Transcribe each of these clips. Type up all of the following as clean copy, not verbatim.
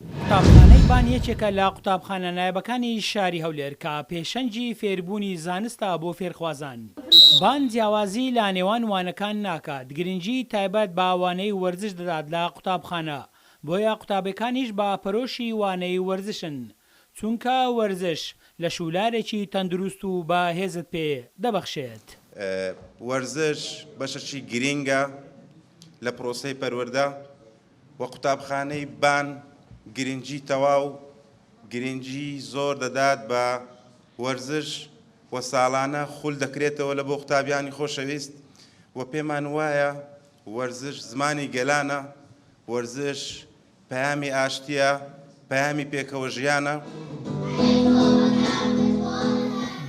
قوتابخانەی بان یەکێکە لە قوتابخانە نایبەکانی شاری هەولێر کە پێشەنگی فێربوونی زانستە بۆ فێرخوازان. بان جیاوازی لە نێوان وانەکان ناکات، گرنگی تایبەت بە وانەی وەرزش دەدات لە قوتابخانە، بۆیە قوتابەکانیش بە پەرۆشی وانەی وەرزشن، چونکە وەرزش لە شولارێکی تەندروست و بەهێزت پێ دەبەخشێت. وەرزش بەشەشی گرینگە لە پرۆسەی پەروەردە و قوتابخانەی بان گرنگی تەواو گرنگی زۆر دەدات بە وەرزش و ساڵانە خول دەکرێتەوە لە بۆ قوتابیانی خۆشەویست و پێمان وایە وەرزش زمانی گەلانە، وەرزش پەیامی ئاشتیە، پەیامی پێکەوە ژیانە.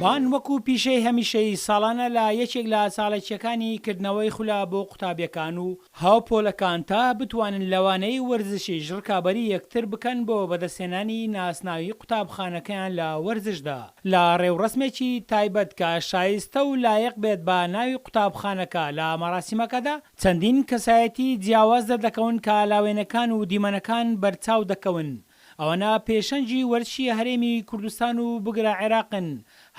بان وەکو پیشەی هەمیشەی ساڵانە لە یەکێک لە چاڵەکیەکانی کردنەوەی خولە بۆ قوتابیەکان و هاوپۆلەکان تا بتوانن لەوانەی وەرزشی ڕکابەری یەکتر بکەن بۆ بەدەستێنانی ناسناوی قوتابخانەکەیان لە وەرزشدا لە ڕێوڕسمێکی تایبەت کە شایستە و لایەق بێت بە ناوی قوتابخانەکە لە مەراسیمەکەدا چەندین کەسایەتی جیاواز دەردەکەون کە لاوێنەکان و دیمەنەکان بەرچاو دەکەون. ئەوەنە پێشەنگی وەرزشی هەرێمی کوردستان و بگرە عێراقن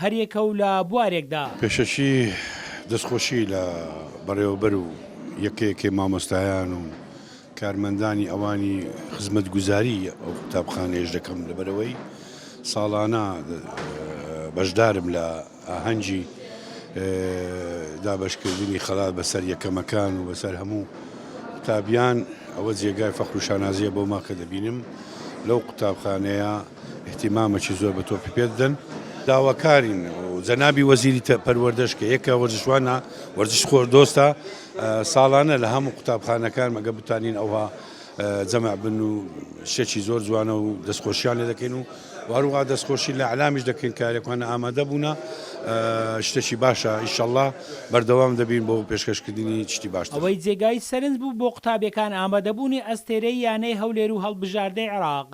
هەریەکە و لە بوارێکدا. پێشەشی دەستخۆشی لە بەڕێوەبەر و یەکەیەکێ مامۆستایان و کارمەندانی ئەوانی خزمەت گوزاری ئەو قوتابخانەیەش دەکەم لەبەرەوەی ساڵانە بەشدارم لە ئاهەنگی دابەشکردنی خەڵات بەسەر یەکەمەکان و بەسەر هەموو قوتابیان. ئەوە جێگای فەخر و شانازیە بۆ ما کە دەبینم لەو قوتابخانەیە احتیمامێکی زۆر بە تۆپی پێ دەدەن. داواکارین و جەنابی وەزیری پەروەردەش کە یەکە وەرزشوانە وەرزش خۆر دۆستە ساڵانە لە هەموو قوتابخانەکان مەگە بتانین ئەوها جەمع بن و شتێکی زۆر جوانە و دەستخۆشیان لێ دەکەین و هەروەها دەستخۆشی لە عەلامیش دەکەین کارێکوانە ئامادە بوونە شتێکی باشە ئینشەڵڵا بەردەوام دەبین بۆ پێشکەشکردنی شتی باشتر. ئەوەی جێگای سەرنج بوو بۆ قوتابیەکان ئامادەبوونی ئەستێرەی یانەی هەولێر و هەڵبژاردەی عێراق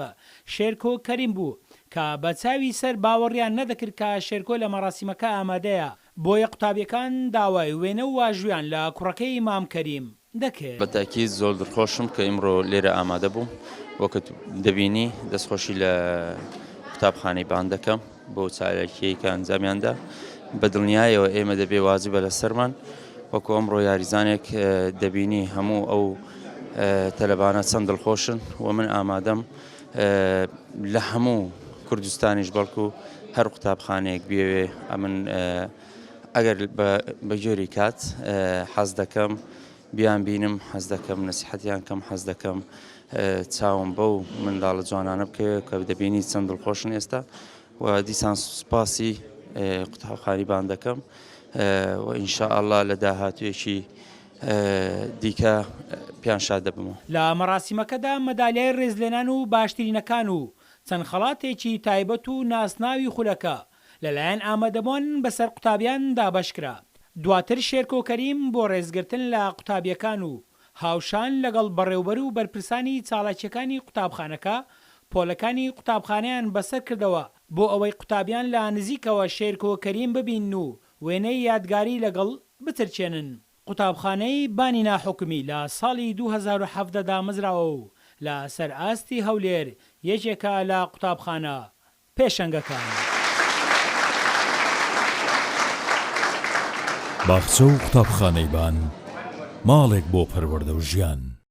شێرکۆ کەریم بوو کە بە چاوی سەر باوەڕیان نەدەکرد کە شێرکۆ لە مەراسیمەکە ئامادەیە بۆیە قوتابیەکان داوای وێنە و واژویان لە کوڕەکەی مام کەریم دەکرد. بەتاکید زۆر دڵخۆشم کە ئیمڕۆ لێرە ئامادە بووم وەکت دەبینی دەستخۆشی لە قوتابخانەی بان دەکەم بۆ چارەکیەکە ئەنجامیاندا بە دڵنیایەوە ئێمە دەبێ واجبە لە سەرمان وەکو ئەمڕۆ یاریزانێک دەبینی هەموو ئەو تەلەبانە چەند دڵخۆشن و من ئامادەم لە هەموو کوردستانیش بەڵکو هەر قوتابخانەیەک بێوێ ئەمن ئەگەر بە جۆری کات حەز دەکەم بیان بینم، حەز دەکەم نەسیحەتیان کەم، حەز دەکەم چاوم بەو منداڵە جوانانە بکەوێت کە دەبینی چەند دڵخۆشن ئێستا و دیسان سوپاسی قوتابخانەی بان دەکەم و ئینشاءالله لە داهاتوێکی دیکە پیان شاد دەبمەوە. لە مەراسیمەکەدا مەدالیای ڕێزلێنان و باشترینەکان و چەند خەڵاتێکی تایبەت و ناسناوی خولەکە لەلایەن ئامادەبوون بەسەر قوتابیان دابەشکرا. دواتر شێرکۆ کەریم بۆ ڕێزگرتن لە قوتابیەکان و هاوشان لەگەڵ بەڕێوەبەر و بەرپرسانی چاڵاکیەکانی قوتابخانەکە پۆلەکانی قوتابخانەیان بەسەر کردەوە بۆ ئەوەی قوتابیان لە نزیکەوە شێرکۆ کەریم ببین و وێنەی یادگاری لەگەڵ بترچێنن. قوتابخانەی بانی ناحوکمی لە ساڵی 2017 دا مزراوە و لە سەر ئاستی هەولێر یەکێکە لە قوتابخانە پێشەنگەکان. باخچە و قوتابخانەی بان ماڵێک بۆ پەروەردە و ژیان.